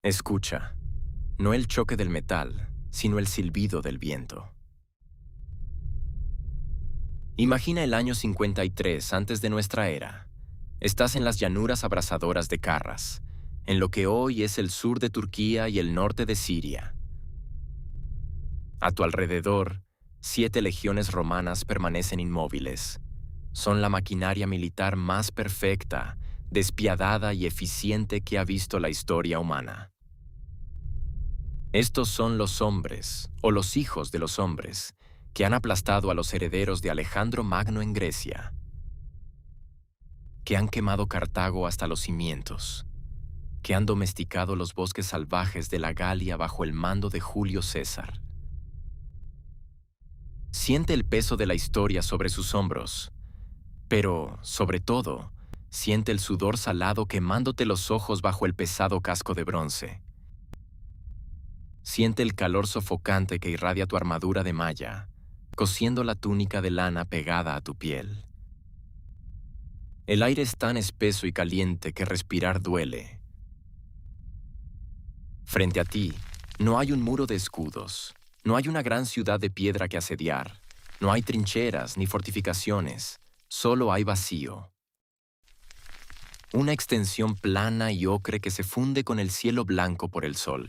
Escucha, no el choque del metal, sino el silbido del viento. Imagina el año 53 antes de nuestra era. Estás en las llanuras abrasadoras de Karras, en lo que hoy es el sur de Turquía y el norte de Siria. A tu alrededor, 7 legiones romanas permanecen inmóviles. Son la maquinaria militar más perfecta, despiadada y eficiente que ha visto la historia humana. Estos son los hombres, o los hijos de los hombres, que han aplastado a los herederos de Alejandro Magno en Grecia, que han quemado Cartago hasta los cimientos, que han domesticado los bosques salvajes de la Galia bajo el mando de Julio César. Siente el peso de la historia sobre sus hombros, pero, sobre todo, siente el sudor salado quemándote los ojos bajo el pesado casco de bronce. Siente el calor sofocante que irradia tu armadura de malla, cosiendo la túnica de lana pegada a tu piel. El aire es tan espeso y caliente que respirar duele. Frente a ti, no hay un muro de escudos, no hay una gran ciudad de piedra que asediar, no hay trincheras ni fortificaciones, solo hay vacío. Una extensión plana y ocre que se funde con el cielo blanco por el sol.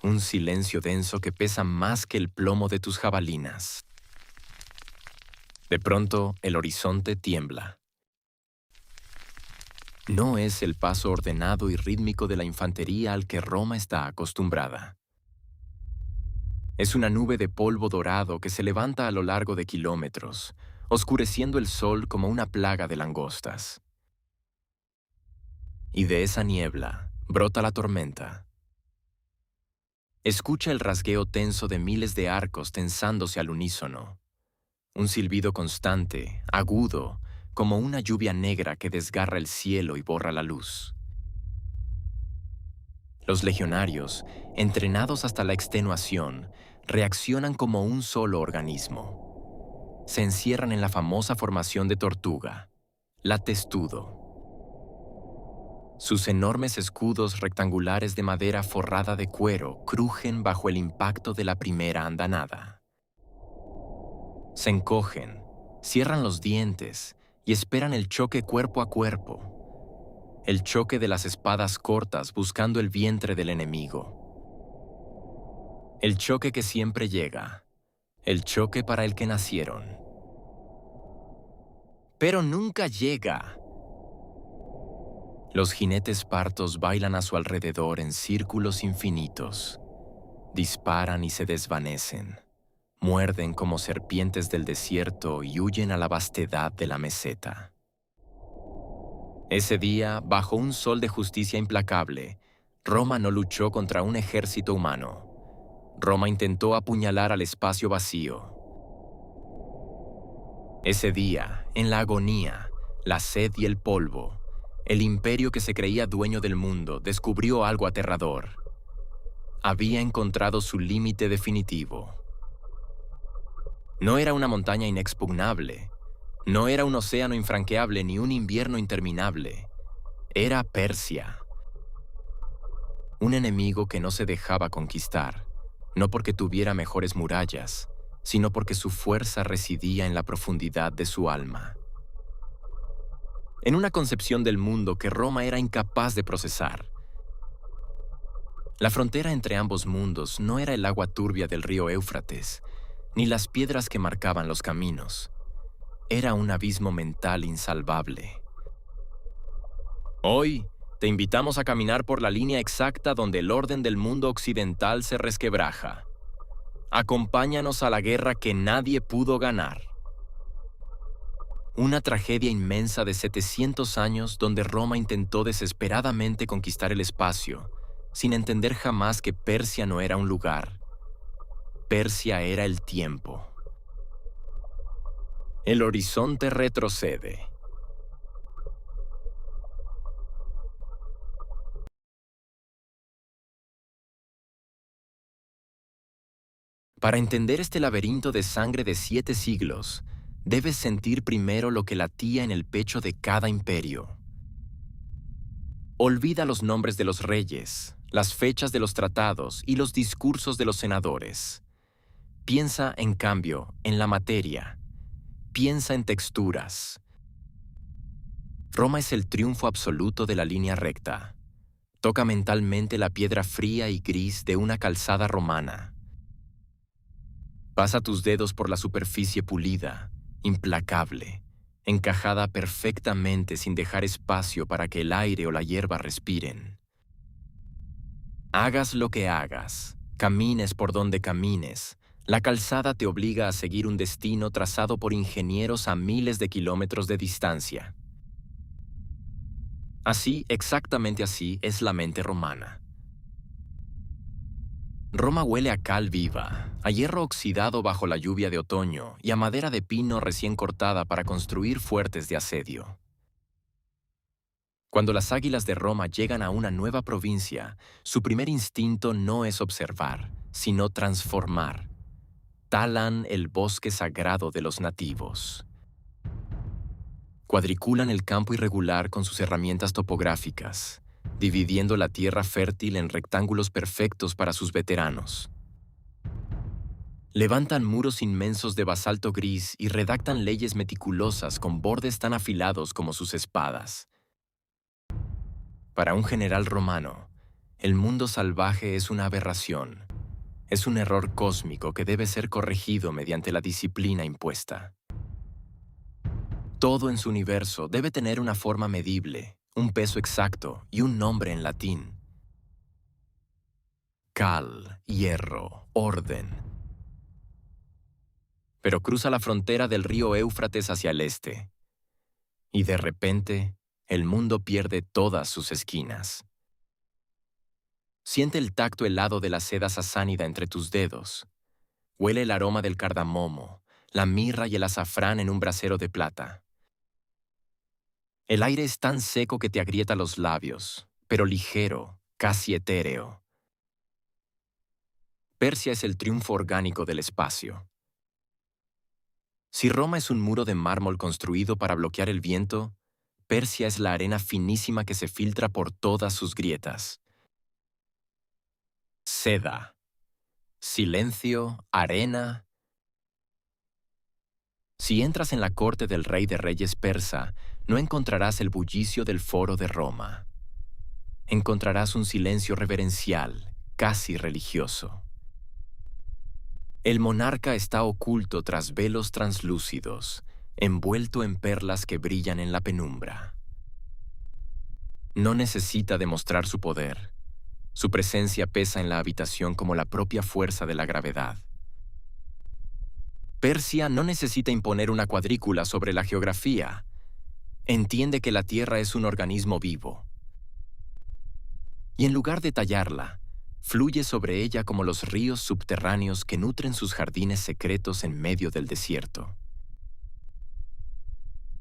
Un silencio denso que pesa más que el plomo de tus jabalinas. De pronto, el horizonte tiembla. No es el paso ordenado y rítmico de la infantería al que Roma está acostumbrada. Es una nube de polvo dorado que se levanta a lo largo de kilómetros, oscureciendo el sol como una plaga de langostas. Y de esa niebla brota la tormenta. Escucha el rasgueo tenso de miles de arcos tensándose al unísono. Un silbido constante, agudo, como una lluvia negra que desgarra el cielo y borra la luz. Los legionarios, entrenados hasta la extenuación, reaccionan como un solo organismo. Se encierran en la famosa formación de tortuga, la testudo. Sus enormes escudos rectangulares de madera forrada de cuero crujen bajo el impacto de la primera andanada. Se encogen, cierran los dientes y esperan el choque cuerpo a cuerpo. El choque de las espadas cortas buscando el vientre del enemigo. El choque que siempre llega. El choque para el que nacieron. Pero nunca llega. Los jinetes partos bailan a su alrededor en círculos infinitos. Disparan y se desvanecen. Muerden como serpientes del desierto y huyen a la vastedad de la meseta. Ese día, bajo un sol de justicia implacable, Roma no luchó contra un ejército humano. Roma intentó apuñalar al espacio vacío. Ese día, en la agonía, la sed y el polvo, el imperio que se creía dueño del mundo descubrió algo aterrador. Había encontrado su límite definitivo. No era una montaña inexpugnable, no era un océano infranqueable ni un invierno interminable. Era Persia. Un enemigo que no se dejaba conquistar, no porque tuviera mejores murallas, sino porque su fuerza residía en la profundidad de su alma. En una concepción del mundo que Roma era incapaz de procesar. La frontera entre ambos mundos no era el agua turbia del río Éufrates, ni las piedras que marcaban los caminos. Era un abismo mental insalvable. Hoy, te invitamos a caminar por la línea exacta donde el orden del mundo occidental se resquebraja. Acompáñanos a la guerra que nadie pudo ganar. Una tragedia inmensa de 700 años donde Roma intentó desesperadamente conquistar el espacio, sin entender jamás que Persia no era un lugar. Persia era el tiempo. El horizonte retrocede. Para entender este laberinto de sangre de 7 siglos, debes sentir primero lo que latía en el pecho de cada imperio. Olvida los nombres de los reyes, las fechas de los tratados y los discursos de los senadores. Piensa, en cambio, en la materia. Piensa en texturas. Roma es el triunfo absoluto de la línea recta. Toca mentalmente la piedra fría y gris de una calzada romana. Pasa tus dedos por la superficie pulida, implacable, encajada perfectamente sin dejar espacio para que el aire o la hierba respiren. Hagas lo que hagas, camines por donde camines, la calzada te obliga a seguir un destino trazado por ingenieros a miles de kilómetros de distancia. Así, exactamente así, es la mente romana. Roma huele a cal viva, a hierro oxidado bajo la lluvia de otoño y a madera de pino recién cortada para construir fuertes de asedio. Cuando las águilas de Roma llegan a una nueva provincia, su primer instinto no es observar, sino transformar. Talan el bosque sagrado de los nativos. Cuadriculan el campo irregular con sus herramientas topográficas, dividiendo la tierra fértil en rectángulos perfectos para sus veteranos. Levantan muros inmensos de basalto gris y redactan leyes meticulosas con bordes tan afilados como sus espadas. Para un general romano, el mundo salvaje es una aberración. Es un error cósmico que debe ser corregido mediante la disciplina impuesta. Todo en su universo debe tener una forma medible, un peso exacto y un nombre en latín. Cal, hierro, orden. Pero cruza la frontera del río Éufrates hacia el este. Y de repente, el mundo pierde todas sus esquinas. Siente el tacto helado de la seda sasánida entre tus dedos. Huele el aroma del cardamomo, la mirra y el azafrán en un brasero de plata. El aire es tan seco que te agrieta los labios, pero ligero, casi etéreo. Persia es el triunfo orgánico del espacio. Si Roma es un muro de mármol construido para bloquear el viento, Persia es la arena finísima que se filtra por todas sus grietas. Seda, silencio, arena. Si entras en la corte del rey de reyes persa, no encontrarás el bullicio del foro de Roma. Encontrarás un silencio reverencial, casi religioso. El monarca está oculto tras velos translúcidos, envuelto en perlas que brillan en la penumbra. No necesita demostrar su poder. Su presencia pesa en la habitación como la propia fuerza de la gravedad. Persia no necesita imponer una cuadrícula sobre la geografía. Entiende que la Tierra es un organismo vivo. Y en lugar de tallarla, fluye sobre ella como los ríos subterráneos que nutren sus jardines secretos en medio del desierto.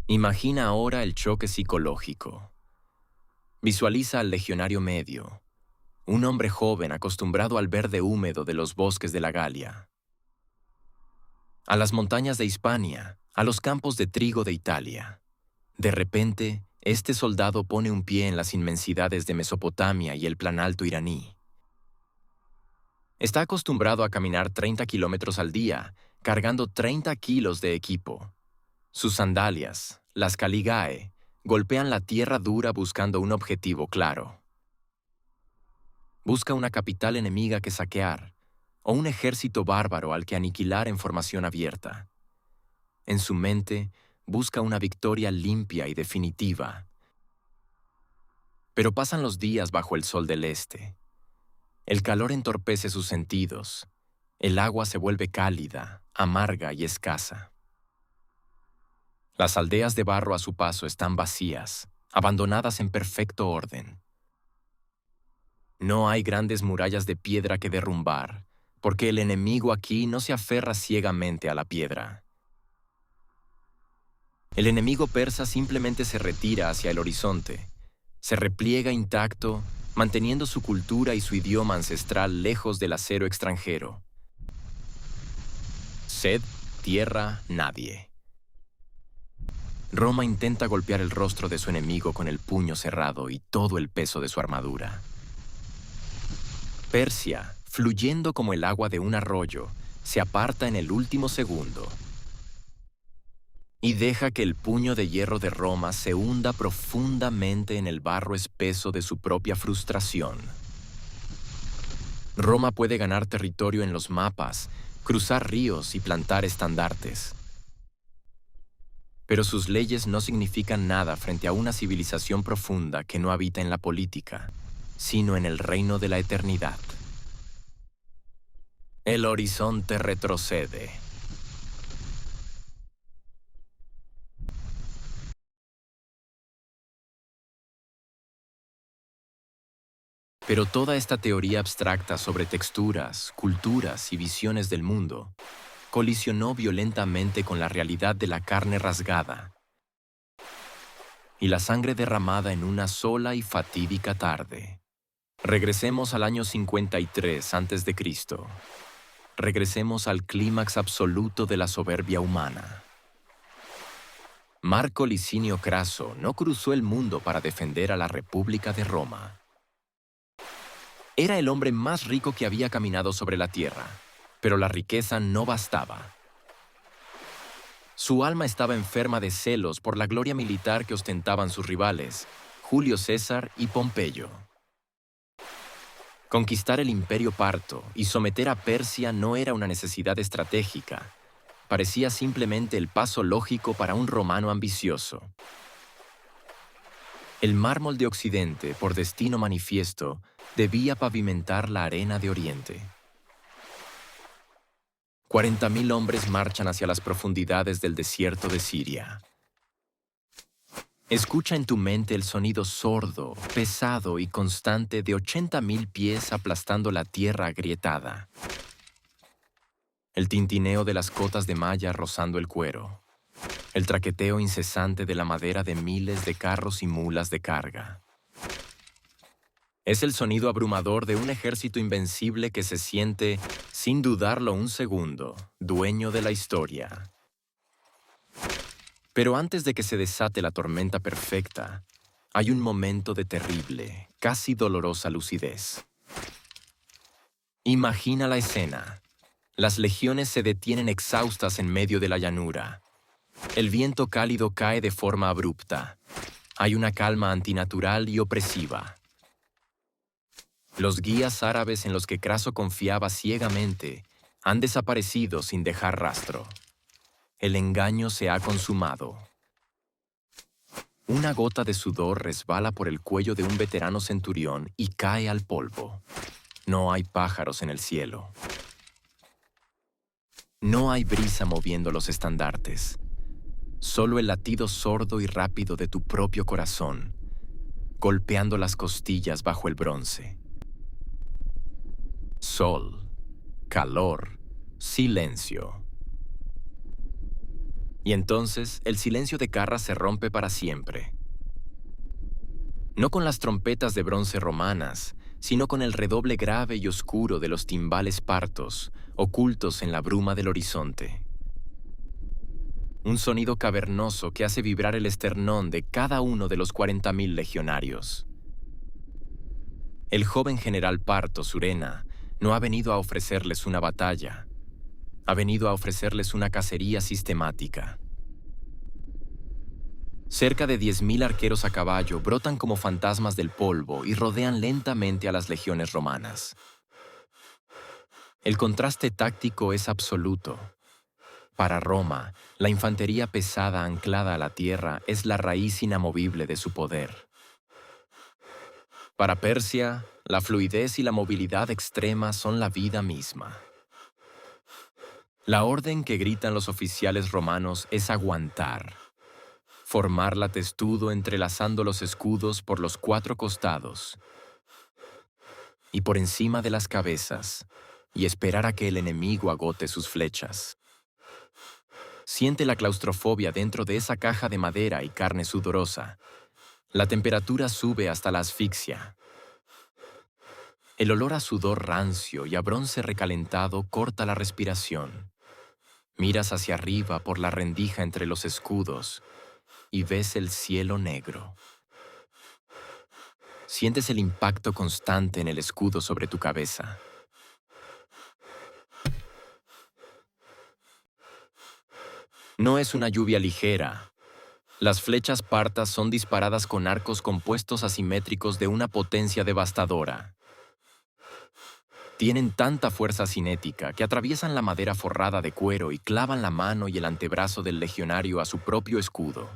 Imagina ahora el choque psicológico. Visualiza al legionario medio, un hombre joven acostumbrado al verde húmedo de los bosques de la Galia, a las montañas de Hispania, a los campos de trigo de Italia. De repente, este soldado pone un pie en las inmensidades de Mesopotamia y el planalto iraní. Está acostumbrado a caminar 30 kilómetros al día, cargando 30 kilos de equipo. Sus sandalias, las caligae, golpean la tierra dura buscando un objetivo claro. Busca una capital enemiga que saquear, o un ejército bárbaro al que aniquilar en formación abierta. En su mente, busca una victoria limpia y definitiva. Pero pasan los días bajo el sol del este. El calor entorpece sus sentidos. El agua se vuelve cálida, amarga y escasa. Las aldeas de barro a su paso están vacías, abandonadas en perfecto orden. No hay grandes murallas de piedra que derrumbar, porque el enemigo aquí no se aferra ciegamente a la piedra. El enemigo persa simplemente se retira hacia el horizonte, se repliega intacto, manteniendo su cultura y su idioma ancestral lejos del acero extranjero. Sed, tierra, nadie. Roma intenta golpear el rostro de su enemigo con el puño cerrado y todo el peso de su armadura. Persia, fluyendo como el agua de un arroyo, se aparta en el último segundo y deja que el puño de hierro de Roma se hunda profundamente en el barro espeso de su propia frustración. Roma puede ganar territorio en los mapas, cruzar ríos y plantar estandartes. Pero sus leyes no significan nada frente a una civilización profunda que no habita en la política, sino en el reino de la eternidad. El horizonte retrocede. Pero toda esta teoría abstracta sobre texturas, culturas y visiones del mundo colisionó violentamente con la realidad de la carne rasgada y la sangre derramada en una sola y fatídica tarde. Regresemos al año 53 a.C. Regresemos al clímax absoluto de la soberbia humana. Marco Licinio Craso no cruzó el mundo para defender a la República de Roma. Era el hombre más rico que había caminado sobre la tierra, pero la riqueza no bastaba. Su alma estaba enferma de celos por la gloria militar que ostentaban sus rivales, Julio César y Pompeyo. Conquistar el Imperio Parto y someter a Persia no era una necesidad estratégica, parecía simplemente el paso lógico para un romano ambicioso. El mármol de Occidente, por destino manifiesto, debía pavimentar la arena de Oriente. 40.000 hombres marchan hacia las profundidades del desierto de Siria. Escucha en tu mente el sonido sordo, pesado y constante de 80.000 pies aplastando la tierra agrietada. El tintineo de las cotas de malla rozando el cuero. El traqueteo incesante de la madera de miles de carros y mulas de carga. Es el sonido abrumador de un ejército invencible que se siente, sin dudarlo un segundo, dueño de la historia. Pero antes de que se desate la tormenta perfecta, hay un momento de terrible, casi dolorosa lucidez. Imagina la escena. Las legiones se detienen exhaustas en medio de la llanura. El viento cálido cae de forma abrupta. Hay una calma antinatural y opresiva. Los guías árabes en los que Craso confiaba ciegamente han desaparecido sin dejar rastro. El engaño se ha consumado. Una gota de sudor resbala por el cuello de un veterano centurión y cae al polvo. No hay pájaros en el cielo. No hay brisa moviendo los estandartes. Solo el latido sordo y rápido de tu propio corazón, golpeando las costillas bajo el bronce. Sol, calor, silencio. Y entonces el silencio de Carra se rompe para siempre. No con las trompetas de bronce romanas, sino con el redoble grave y oscuro de los timbales partos, ocultos en la bruma del horizonte. Un sonido cavernoso que hace vibrar el esternón de cada uno de los 40.000 legionarios. El joven general Parto, Surena, no ha venido a ofrecerles una batalla. Ha venido a ofrecerles una cacería sistemática. Cerca de 10.000 arqueros a caballo brotan como fantasmas del polvo y rodean lentamente a las legiones romanas. El contraste táctico es absoluto. Para Roma, la infantería pesada anclada a la tierra es la raíz inamovible de su poder. Para Persia, la fluidez y la movilidad extrema son la vida misma. La orden que gritan los oficiales romanos es aguantar. Formarla testudo entrelazando los escudos por los 4 costados y por encima de las cabezas, y esperar a que el enemigo agote sus flechas. Siente la claustrofobia dentro de esa caja de madera y carne sudorosa. La temperatura sube hasta la asfixia. El olor a sudor rancio y a bronce recalentado corta la respiración. Miras hacia arriba por la rendija entre los escudos y ves el cielo negro. Sientes el impacto constante en el escudo sobre tu cabeza. No es una lluvia ligera. Las flechas partas son disparadas con arcos compuestos asimétricos de una potencia devastadora. Tienen tanta fuerza cinética que atraviesan la madera forrada de cuero y clavan la mano y el antebrazo del legionario a su propio escudo.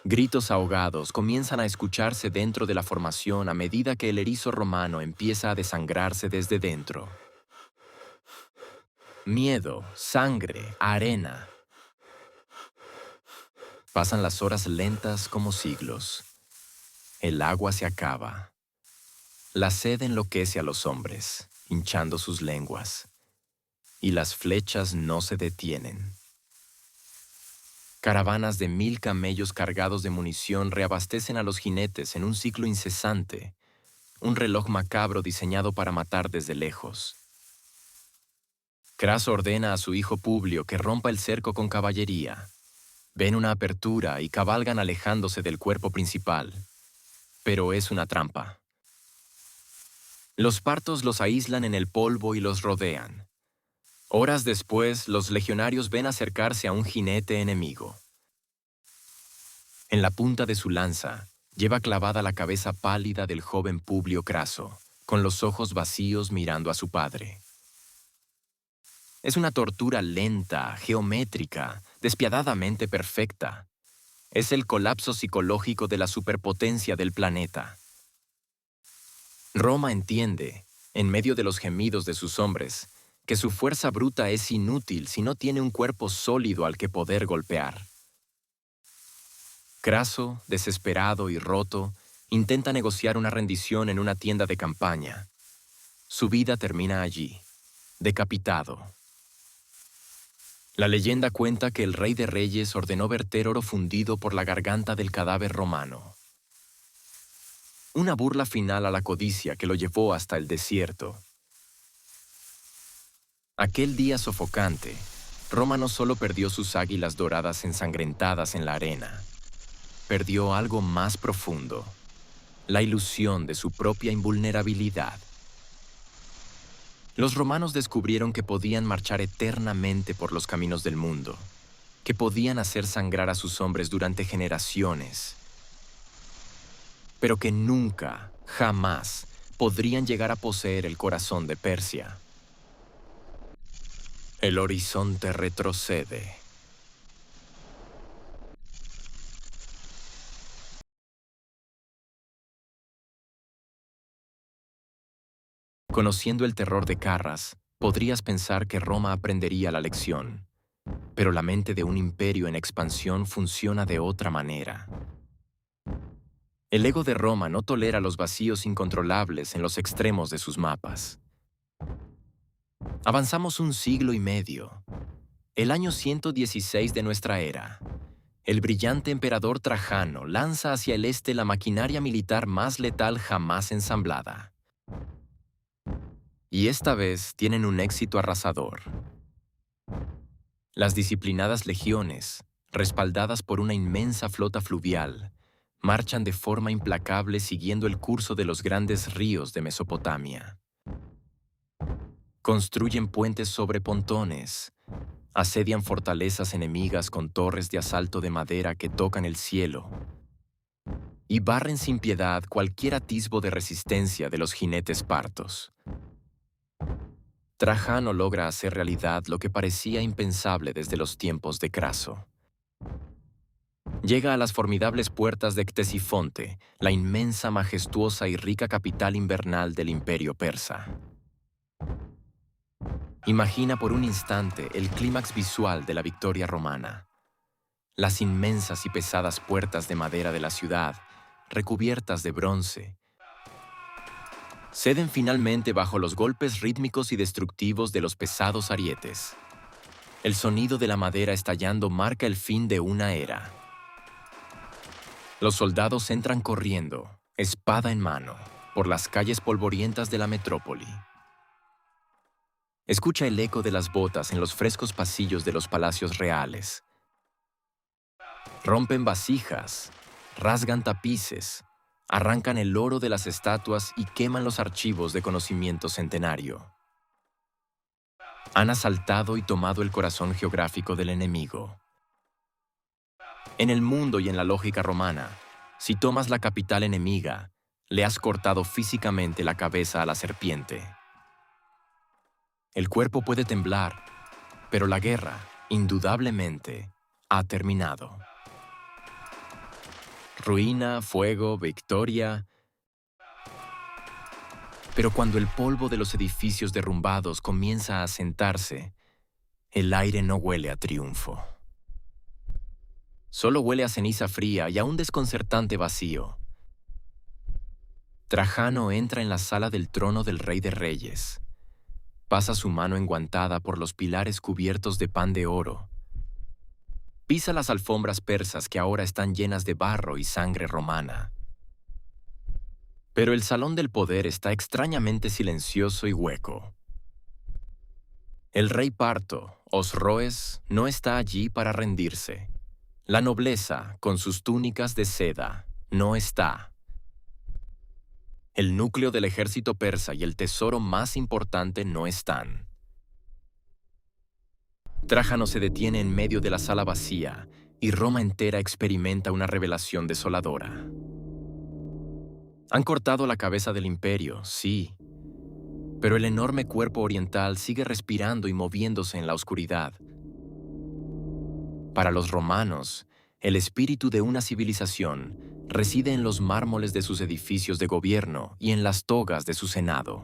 Gritos ahogados comienzan a escucharse dentro de la formación a medida que el erizo romano empieza a desangrarse desde dentro. Miedo, sangre, arena. Pasan las horas lentas como siglos. El agua se acaba. La sed enloquece a los hombres, hinchando sus lenguas. Y las flechas no se detienen. Caravanas de 1000 camellos cargados de munición reabastecen a los jinetes en un ciclo incesante, un reloj macabro diseñado para matar desde lejos. Craso ordena a su hijo Publio que rompa el cerco con caballería. Ven una apertura y cabalgan alejándose del cuerpo principal. Pero es una trampa. Los partos los aíslan en el polvo y los rodean. Horas después, los legionarios ven acercarse a un jinete enemigo. En la punta de su lanza, lleva clavada la cabeza pálida del joven Publio Craso, con los ojos vacíos mirando a su padre. Es una tortura lenta, geométrica, despiadadamente perfecta. Es el colapso psicológico de la superpotencia del planeta. Roma entiende, en medio de los gemidos de sus hombres, que su fuerza bruta es inútil si no tiene un cuerpo sólido al que poder golpear. Craso, desesperado y roto, intenta negociar una rendición en una tienda de campaña. Su vida termina allí, decapitado. La leyenda cuenta que el rey de reyes ordenó verter oro fundido por la garganta del cadáver romano. Una burla final a la codicia que lo llevó hasta el desierto. Aquel día sofocante, Roma no solo perdió sus águilas doradas ensangrentadas en la arena, perdió algo más profundo, la ilusión de su propia invulnerabilidad. Los romanos descubrieron que podían marchar eternamente por los caminos del mundo, que podían hacer sangrar a sus hombres durante generaciones, pero que nunca, jamás, podrían llegar a poseer el corazón de Persia. El horizonte retrocede. Conociendo el terror de Carras, podrías pensar que Roma aprendería la lección, pero la mente de un imperio en expansión funciona de otra manera. El ego de Roma no tolera los vacíos incontrolables en los extremos de sus mapas. Avanzamos un siglo y medio. El año 116 de nuestra era. El brillante emperador Trajano lanza hacia el este la maquinaria militar más letal jamás ensamblada. Y esta vez tienen un éxito arrasador. Las disciplinadas legiones, respaldadas por una inmensa flota fluvial, marchan de forma implacable siguiendo el curso de los grandes ríos de Mesopotamia. Construyen puentes sobre pontones, asedian fortalezas enemigas con torres de asalto de madera que tocan el cielo y barren sin piedad cualquier atisbo de resistencia de los jinetes partos. Trajano logra hacer realidad lo que parecía impensable desde los tiempos de Craso. Llega a las formidables puertas de Ctesifonte, la inmensa, majestuosa y rica capital invernal del imperio persa. Imagina por un instante el clímax visual de la victoria romana. Las inmensas y pesadas puertas de madera de la ciudad, recubiertas de bronce, ceden finalmente bajo los golpes rítmicos y destructivos de los pesados arietes. El sonido de la madera estallando marca el fin de una era. Los soldados entran corriendo, espada en mano, por las calles polvorientas de la metrópoli. Escucha el eco de las botas en los frescos pasillos de los palacios reales. Rompen vasijas, rasgan tapices, Arrancan el oro de las estatuas y queman los archivos de conocimiento centenario. Han asaltado y tomado el corazón geográfico del enemigo. En el mundo y en la lógica romana, si tomas la capital enemiga, le has cortado físicamente la cabeza a la serpiente. El cuerpo puede temblar, pero la guerra, indudablemente, ha terminado. Ruina, fuego, victoria. Pero cuando el polvo de los edificios derrumbados comienza a asentarse, el aire no huele a triunfo. Solo huele a ceniza fría y a un desconcertante vacío. Trajano entra en la sala del trono del Rey de Reyes. Pasa su mano enguantada por los pilares cubiertos de pan de oro. Pisa las alfombras persas que ahora están llenas de barro y sangre romana. Pero el salón del poder está extrañamente silencioso y hueco. El rey parto, Osroes, no está allí para rendirse. La nobleza, con sus túnicas de seda, no está. El núcleo del ejército persa y el tesoro más importante no están. Trajano se detiene en medio de la sala vacía y Roma entera experimenta una revelación desoladora. Han cortado la cabeza del imperio, sí, pero el enorme cuerpo oriental sigue respirando y moviéndose en la oscuridad. Para los romanos, el espíritu de una civilización reside en los mármoles de sus edificios de gobierno y en las togas de su senado.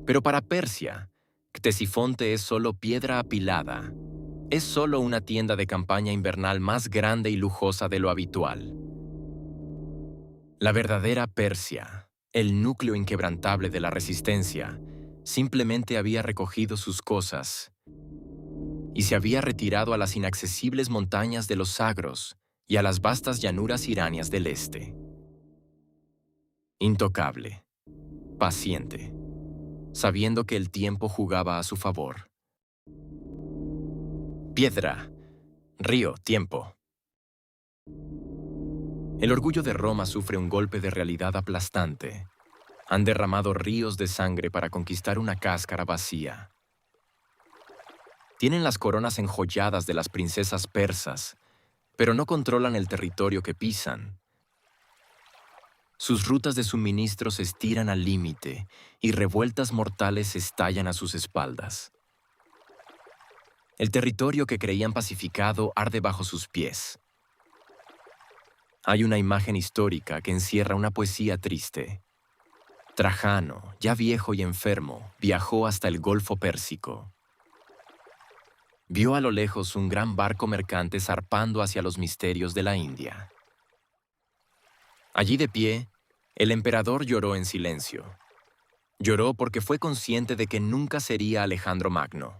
Pero para Persia, Ctesifonte es solo piedra apilada. Es solo una tienda de campaña invernal más grande y lujosa de lo habitual. La verdadera Persia, el núcleo inquebrantable de la resistencia, simplemente había recogido sus cosas y se había retirado a las inaccesibles montañas de los Zagros y a las vastas llanuras iranias del este. Intocable, paciente, sabiendo que el tiempo jugaba a su favor. Piedra, río, tiempo. El orgullo de Roma sufre un golpe de realidad aplastante. Han derramado ríos de sangre para conquistar una cáscara vacía. Tienen las coronas enjolladas de las princesas persas, pero no controlan el territorio que pisan. Sus rutas de suministro se estiran al límite y revueltas mortales estallan a sus espaldas. El territorio que creían pacificado arde bajo sus pies. Hay una imagen histórica que encierra una poesía triste. Trajano, ya viejo y enfermo, viajó hasta el Golfo Pérsico. Vio a lo lejos un gran barco mercante zarpando hacia los misterios de la India. Allí de pie, el emperador lloró en silencio. Lloró porque fue consciente de que nunca sería Alejandro Magno.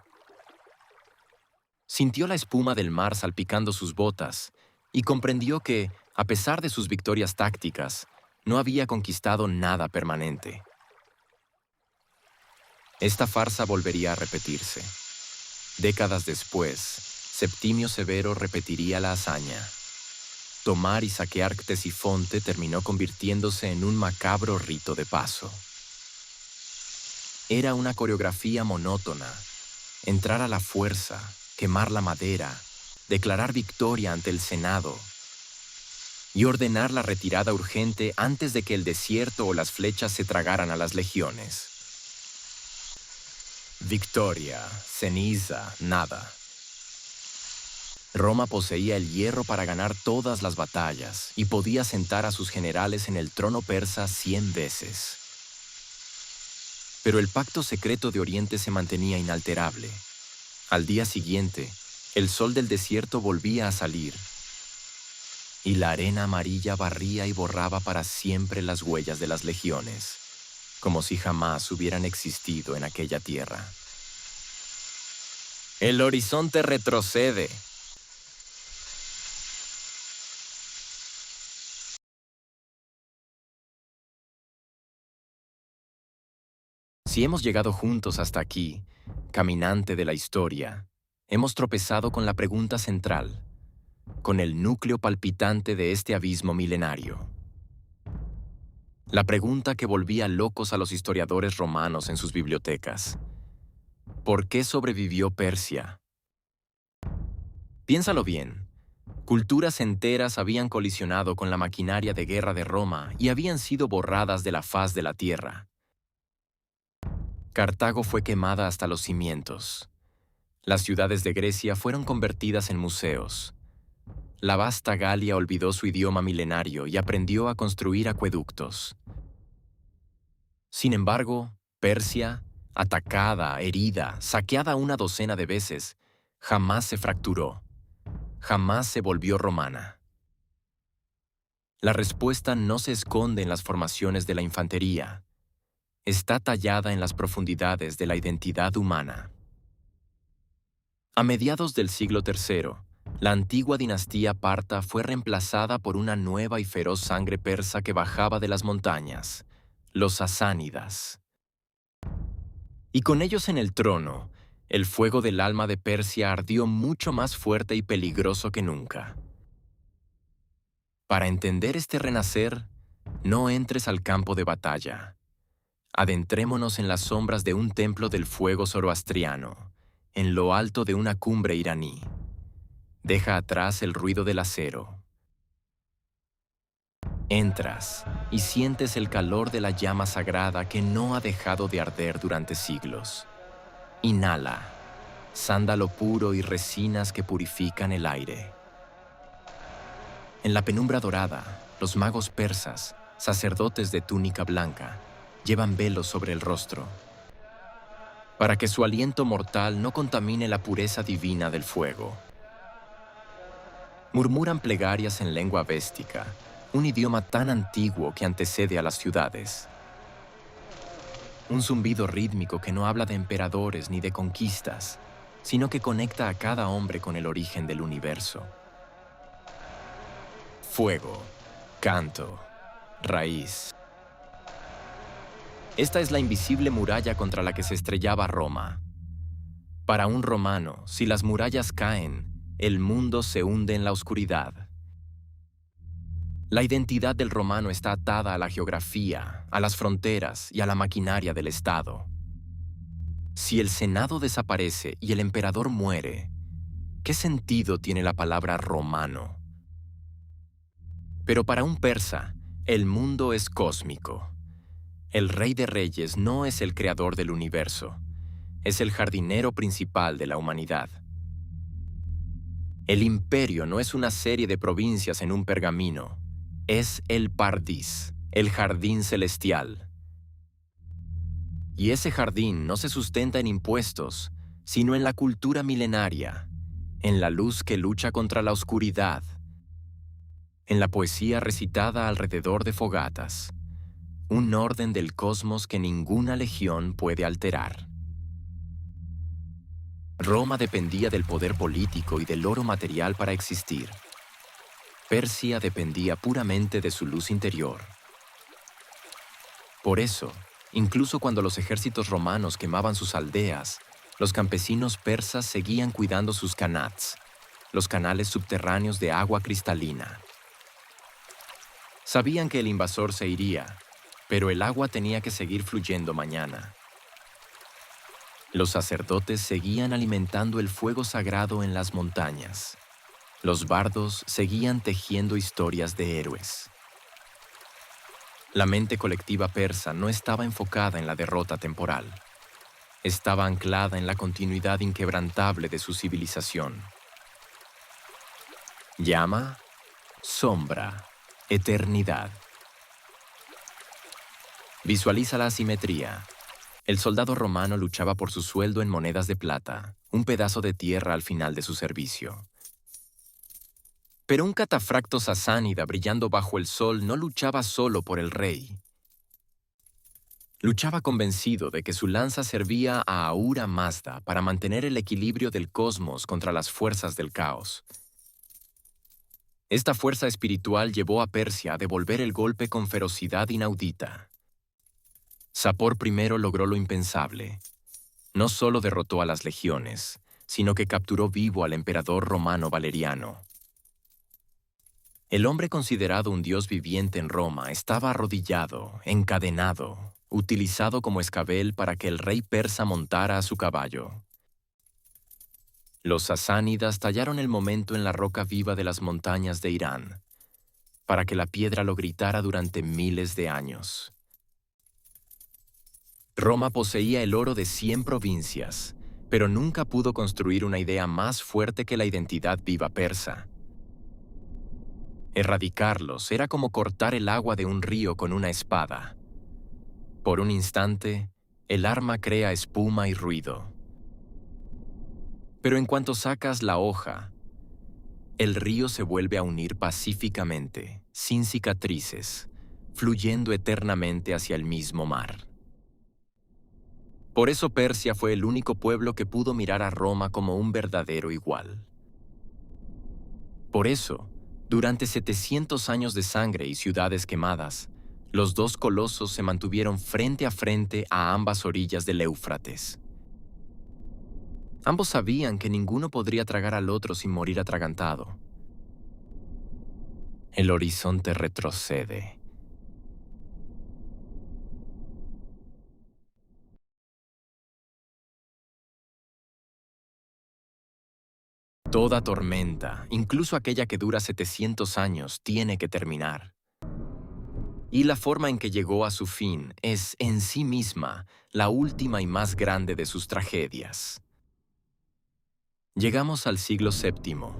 Sintió la espuma del mar salpicando sus botas y comprendió que, a pesar de sus victorias tácticas, no había conquistado nada permanente. Esta farsa volvería a repetirse. Décadas después, Septimio Severo repetiría la hazaña. Tomar y saquear Ctesifonte terminó convirtiéndose en un macabro rito de paso. Era una coreografía monótona. Entrar a la fuerza, quemar la madera, declarar victoria ante el Senado y ordenar la retirada urgente antes de que el desierto o las flechas se tragaran a las legiones. Victoria, ceniza, nada. Roma poseía el hierro para ganar todas las batallas y podía sentar a sus generales en el trono persa 100 veces. Pero el pacto secreto de Oriente se mantenía inalterable. Al día siguiente, el sol del desierto volvía a salir y la arena amarilla barría y borraba para siempre las huellas de las legiones, como si jamás hubieran existido en aquella tierra. El horizonte retrocede. Si hemos llegado juntos hasta aquí, caminante de la historia, hemos tropezado con la pregunta central, con el núcleo palpitante de este abismo milenario. La pregunta que volvía locos a los historiadores romanos en sus bibliotecas. ¿Por qué sobrevivió Persia? Piénsalo bien. Culturas enteras habían colisionado con la maquinaria de guerra de Roma y habían sido borradas de la faz de la tierra. Cartago fue quemada hasta los cimientos. Las ciudades de Grecia fueron convertidas en museos. La vasta Galia olvidó su idioma milenario y aprendió a construir acueductos. Sin embargo, Persia, atacada, herida, saqueada una docena de veces, jamás se fracturó, jamás se volvió romana. La respuesta no se esconde en las formaciones de la infantería, está tallada en las profundidades de la identidad humana. A mediados del siglo III, la antigua dinastía parta fue reemplazada por una nueva y feroz sangre persa que bajaba de las montañas, los sasánidas. Y con ellos en el trono, el fuego del alma de Persia ardió mucho más fuerte y peligroso que nunca. Para entender este renacer, no entres al campo de batalla. Adentrémonos en las sombras de un templo del fuego zoroastriano, en lo alto de una cumbre iraní. Deja atrás el ruido del acero. Entras y sientes el calor de la llama sagrada que no ha dejado de arder durante siglos. Inhala, sándalo puro y resinas que purifican el aire. En la penumbra dorada, los magos persas, sacerdotes de túnica blanca, llevan velos sobre el rostro, para que su aliento mortal no contamine la pureza divina del fuego. Murmuran plegarias en lengua véstica, un idioma tan antiguo que antecede a las ciudades. Un zumbido rítmico que no habla de emperadores ni de conquistas, sino que conecta a cada hombre con el origen del universo. Fuego, canto, raíz. Esta es la invisible muralla contra la que se estrellaba Roma. Para un romano, si las murallas caen, el mundo se hunde en la oscuridad. La identidad del romano está atada a la geografía, a las fronteras y a la maquinaria del Estado. Si el Senado desaparece y el emperador muere, ¿qué sentido tiene la palabra romano? Pero para un persa, el mundo es cósmico. El Rey de Reyes no es el creador del universo, es el jardinero principal de la humanidad. El imperio no es una serie de provincias en un pergamino, es el Pardis, el jardín celestial. Y ese jardín no se sustenta en impuestos, sino en la cultura milenaria, en la luz que lucha contra la oscuridad, en la poesía recitada alrededor de fogatas, un orden del cosmos que ninguna legión puede alterar. Roma dependía del poder político y del oro material para existir. Persia dependía puramente de su luz interior. Por eso, incluso cuando los ejércitos romanos quemaban sus aldeas, los campesinos persas seguían cuidando sus kanats, los canales subterráneos de agua cristalina. Sabían que el invasor se iría, pero el agua tenía que seguir fluyendo mañana. Los sacerdotes seguían alimentando el fuego sagrado en las montañas. Los bardos seguían tejiendo historias de héroes. La mente colectiva persa no estaba enfocada en la derrota temporal. Estaba anclada en la continuidad inquebrantable de su civilización. Llama, sombra, eternidad. Visualiza la asimetría. El soldado romano luchaba por su sueldo en monedas de plata, un pedazo de tierra al final de su servicio. Pero un catafracto sasánida brillando bajo el sol no luchaba solo por el rey. Luchaba convencido de que su lanza servía a Ahura Mazda para mantener el equilibrio del cosmos contra las fuerzas del caos. Esta fuerza espiritual llevó a Persia a devolver el golpe con ferocidad inaudita. Sapor I logró lo impensable. No solo derrotó a las legiones, sino que capturó vivo al emperador romano Valeriano. El hombre considerado un dios viviente en Roma estaba arrodillado, encadenado, utilizado como escabel para que el rey persa montara a su caballo. Los sasánidas tallaron el momento en la roca viva de las montañas de Irán, para que la piedra lo gritara durante miles de años. Roma poseía el oro de 100 provincias, pero nunca pudo construir una idea más fuerte que la identidad viva persa. Erradicarlos era como cortar el agua de un río con una espada. Por un instante, el arma crea espuma y ruido. Pero en cuanto sacas la hoja, el río se vuelve a unir pacíficamente, sin cicatrices, fluyendo eternamente hacia el mismo mar. Por eso Persia fue el único pueblo que pudo mirar a Roma como un verdadero igual. Por eso, durante 700 años de sangre y ciudades quemadas, los dos colosos se mantuvieron frente a ambas orillas del Éufrates. Ambos sabían que ninguno podría tragar al otro sin morir atragantado. El horizonte retrocede. Toda tormenta, incluso aquella que dura 700 años, tiene que terminar. Y la forma en que llegó a su fin es, en sí misma, la última y más grande de sus tragedias. Llegamos al siglo VII.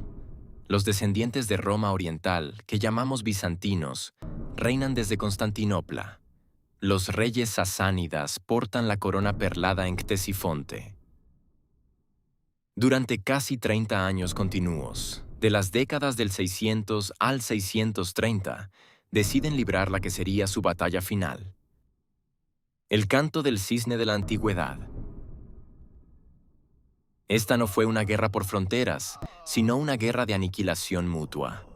Los descendientes de Roma Oriental, que llamamos bizantinos, reinan desde Constantinopla. Los reyes sasánidas portan la corona perlada en Ctesifonte. Durante casi 30 años continuos, de las décadas del 600 al 630, deciden librar la que sería su batalla final. El canto del cisne de la antigüedad. Esta no fue una guerra por fronteras, sino una guerra de aniquilación mutua.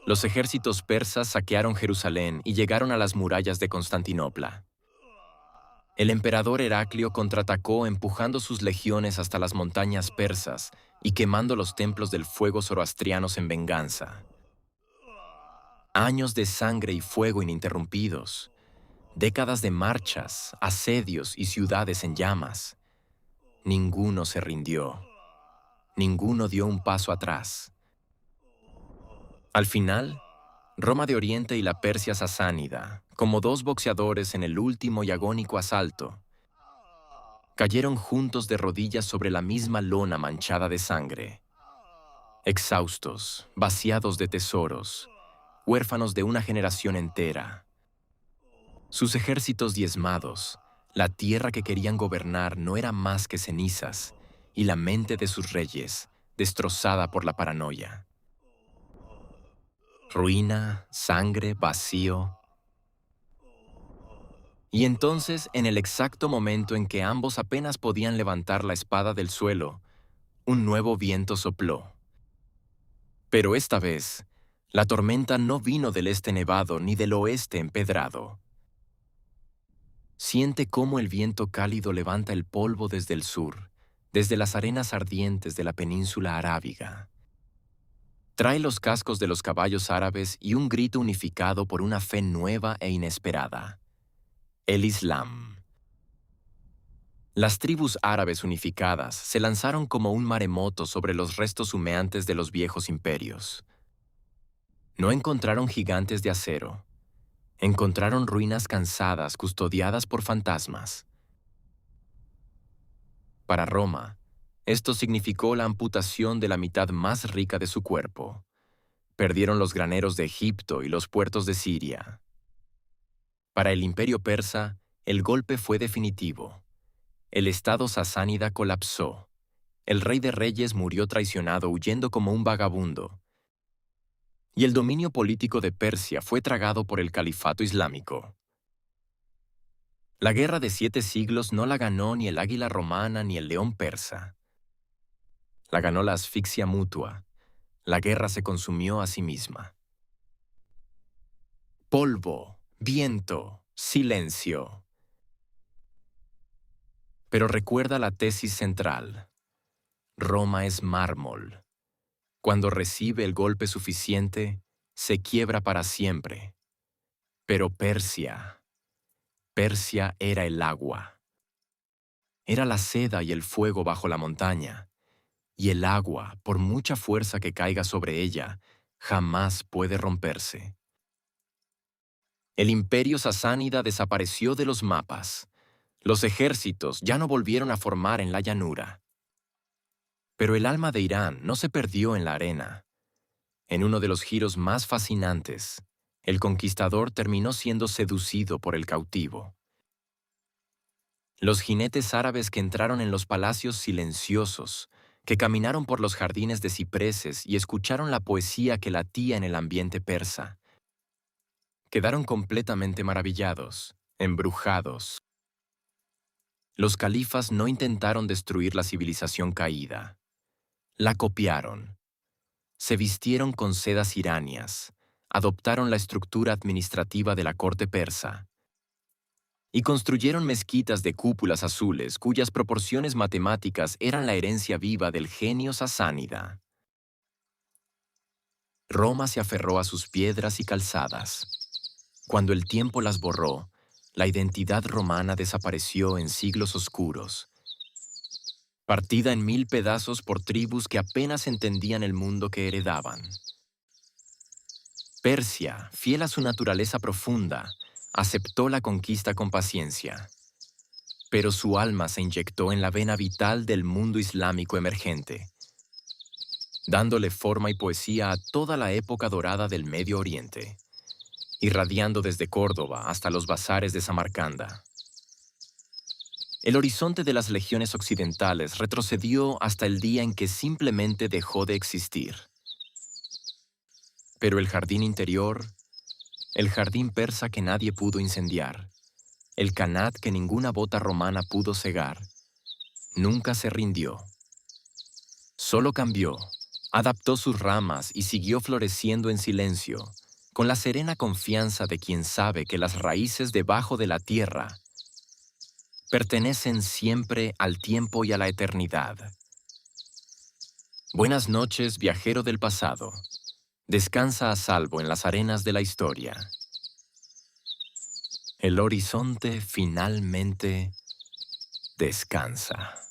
Los ejércitos persas saquearon Jerusalén y llegaron a las murallas de Constantinopla. El emperador Heraclio contraatacó empujando sus legiones hasta las montañas persas y quemando los templos del fuego zoroastrianos en venganza. Años de sangre y fuego ininterrumpidos, décadas de marchas, asedios y ciudades en llamas. Ninguno se rindió. Ninguno dio un paso atrás. Al final, Roma de Oriente y la Persia sasánida, como dos boxeadores en el último y agónico asalto, cayeron juntos de rodillas sobre la misma lona manchada de sangre. Exhaustos, vaciados de tesoros, huérfanos de una generación entera. Sus ejércitos diezmados, la tierra que querían gobernar no era más que cenizas, y la mente de sus reyes, destrozada por la paranoia. Ruina, sangre, vacío. Y entonces, en el exacto momento en que ambos apenas podían levantar la espada del suelo, un nuevo viento sopló. Pero esta vez, la tormenta no vino del este nevado ni del oeste empedrado. Siente cómo el viento cálido levanta el polvo desde el sur, desde las arenas ardientes de la península arábiga. Trae los cascos de los caballos árabes y un grito unificado por una fe nueva e inesperada: el Islam. Las tribus árabes unificadas se lanzaron como un maremoto sobre los restos humeantes de los viejos imperios. No encontraron gigantes de acero. Encontraron ruinas cansadas custodiadas por fantasmas. Para Roma, esto significó la amputación de la mitad más rica de su cuerpo. Perdieron los graneros de Egipto y los puertos de Siria. Para el imperio persa, el golpe fue definitivo. El estado sasánida colapsó. El rey de reyes murió traicionado huyendo como un vagabundo. Y el dominio político de Persia fue tragado por el califato islámico. La guerra de 7 siglos no la ganó ni el águila romana ni el león persa. La ganó la asfixia mutua. La guerra se consumió a sí misma. Polvo, viento, silencio. Pero recuerda la tesis central. Roma es mármol. Cuando recibe el golpe suficiente, se quiebra para siempre. Pero Persia era el agua. Era la seda y el fuego bajo la montaña. Y el agua, por mucha fuerza que caiga sobre ella, jamás puede romperse. El imperio sasánida desapareció de los mapas. Los ejércitos ya no volvieron a formar en la llanura. Pero el alma de Irán no se perdió en la arena. En uno de los giros más fascinantes, el conquistador terminó siendo seducido por el cautivo. Los jinetes árabes que entraron en los palacios silenciosos, que caminaron por los jardines de cipreses y escucharon la poesía que latía en el ambiente persa, quedaron completamente maravillados, embrujados. Los califas no intentaron destruir la civilización caída. La copiaron. Se vistieron con sedas iranias, adoptaron la estructura administrativa de la corte persa y construyeron mezquitas de cúpulas azules cuyas proporciones matemáticas eran la herencia viva del genio sasánida. Roma se aferró a sus piedras y calzadas. Cuando el tiempo las borró, la identidad romana desapareció en siglos oscuros, partida en 1000 pedazos por tribus que apenas entendían el mundo que heredaban. Persia, fiel a su naturaleza profunda, aceptó la conquista con paciencia. Pero su alma se inyectó en la vena vital del mundo islámico emergente, dándole forma y poesía a toda la época dorada del Medio Oriente, irradiando desde Córdoba hasta los bazares de Samarcanda. El horizonte de las legiones occidentales retrocedió hasta el día en que simplemente dejó de existir. Pero el jardín interior, el jardín persa que nadie pudo incendiar, el Kanat que ninguna bota romana pudo cegar, nunca se rindió. Solo cambió, adaptó sus ramas y siguió floreciendo en silencio, con la serena confianza de quien sabe que las raíces debajo de la tierra pertenecen siempre al tiempo y a la eternidad. Buenas noches, viajero del pasado. Descansa a salvo en las arenas de la historia. El horizonte finalmente descansa.